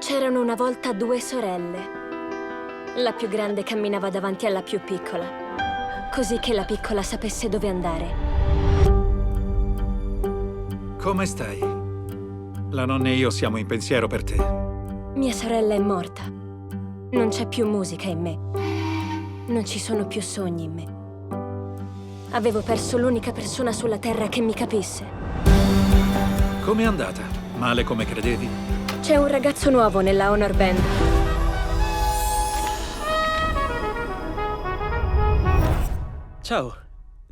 C'erano una volta due sorelle. La più grande camminava davanti alla più piccola, così che la piccola sapesse dove andare. Come stai? La nonna e io siamo in pensiero per te. Mia sorella è morta. Non c'è più musica in me. Non ci sono più sogni in me. Avevo perso l'unica persona sulla terra che mi capisse. Com'è andata? Male come credevi? C'è un ragazzo nuovo nella Honor Band. Ciao,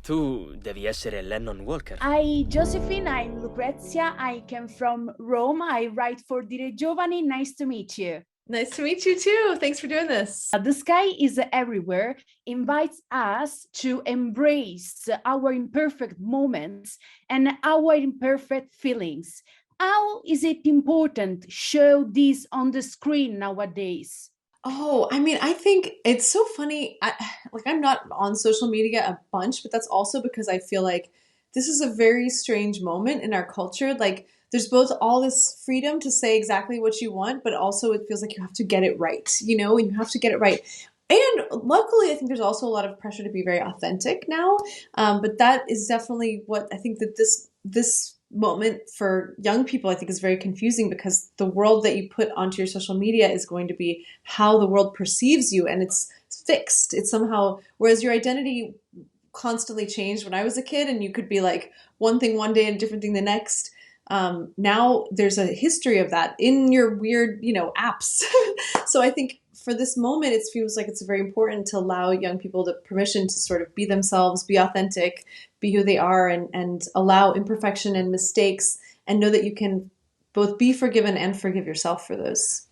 tu devi essere Lennon Walker. Hi, Josephine. I'm Lucrezia. I came from Rome. I write for Dire Giovani. Nice to meet you. Nice to meet you too. Thanks for doing this. The Sky is Everywhere invites us to embrace our imperfect moments and our imperfect feelings. How is it important to show this on the screen nowadays? Oh, I mean, I think it's so funny. I'm not on social media a bunch, but that's also because I feel like this is a very strange moment in our culture. Like, there's both all this freedom to say exactly what you want, but also it feels like you have to get it right, you know, and you have to get it right. And luckily, I think there's also a lot of pressure to be very authentic now. But that is definitely what I think that this moment for young people, I think, is very confusing, because the world that you put onto your social media is going to be how the world perceives you, and it's fixed. It's somehow, whereas your identity constantly changed when I was a kid, and you could be like one thing one day and a different thing the next. Now there's a history of that in your weird, apps. So I think for this moment, it feels like it's very important to allow young people the permission to sort of be themselves, be authentic, be who they are, and allow imperfection and mistakes, and know that you can both be forgiven and forgive yourself for those.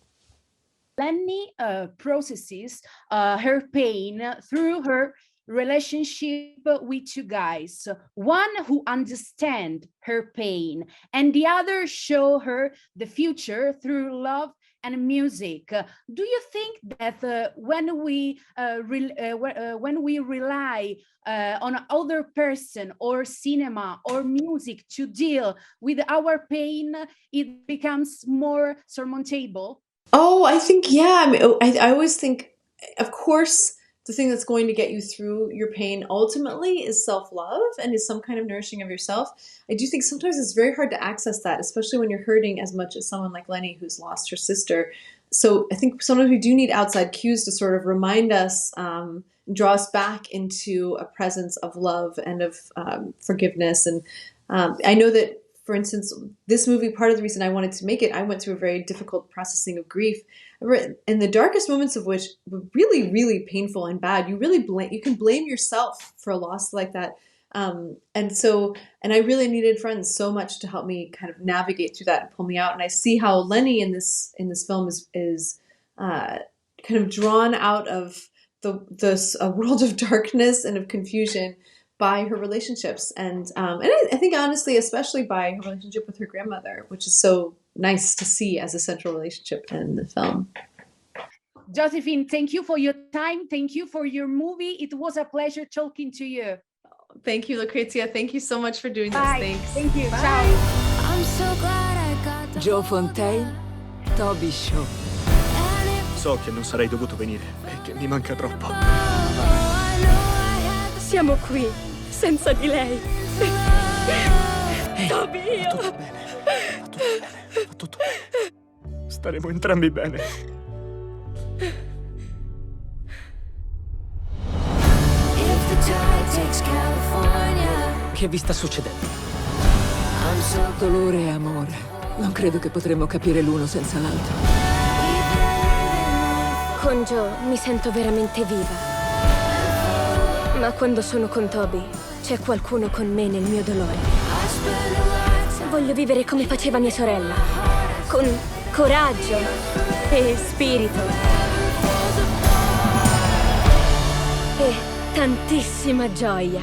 Lenny processes her pain through her relationship with you guys. One who understands her pain, and the other show her the future through love and music. Do you think that when we rely on other person or cinema or music to deal with our pain, it becomes more surmountable? Oh, I think, yeah. I mean, I always think, of course, the thing that's going to get you through your pain ultimately is self-love and is some kind of nourishing of yourself. I do think sometimes it's very hard to access that, especially when you're hurting as much as someone like Lenny, who's lost her sister. So I think sometimes we do need outside cues to sort of remind us, draw us back into a presence of love and of forgiveness. And I know that, for instance, this movie, part of the reason I wanted to make it, I went through a very difficult processing of grief, in the darkest moments of which were really, really painful and bad. You can blame yourself for a loss like that. And I really needed friends so much to help me kind of navigate through that and pull me out. And I see how Lenny in this film is kind of drawn out of this world of darkness and of confusion by her relationships, and I think honestly, especially by her relationship with her grandmother, which is so nice to see as a central relationship in the film. Josephine, thank you for your time. Thank you for your movie. It was a pleasure talking to you. Thank you, Lucrezia. Thank you so much for doing this. Bye. Thanks. Thank you. Bye. Ciao. I'm so glad I got the Joe Fontaine, Toby Shaw. So che non sarei dovuto venire e che mi manca troppo. Siamo qui, senza di lei. Toby, io... Va tutto bene, va tutto bene, va tutto bene. Staremo entrambi bene. if the tide takes California. Che vi sta succedendo? I'm so Dolore e amore. Non credo che potremmo capire l'uno senza l'altro. Con Joe mi sento veramente viva. Ma quando sono con Toby, c'è qualcuno con me nel mio dolore. Voglio vivere come faceva mia sorella, con coraggio e spirito. E tantissima gioia.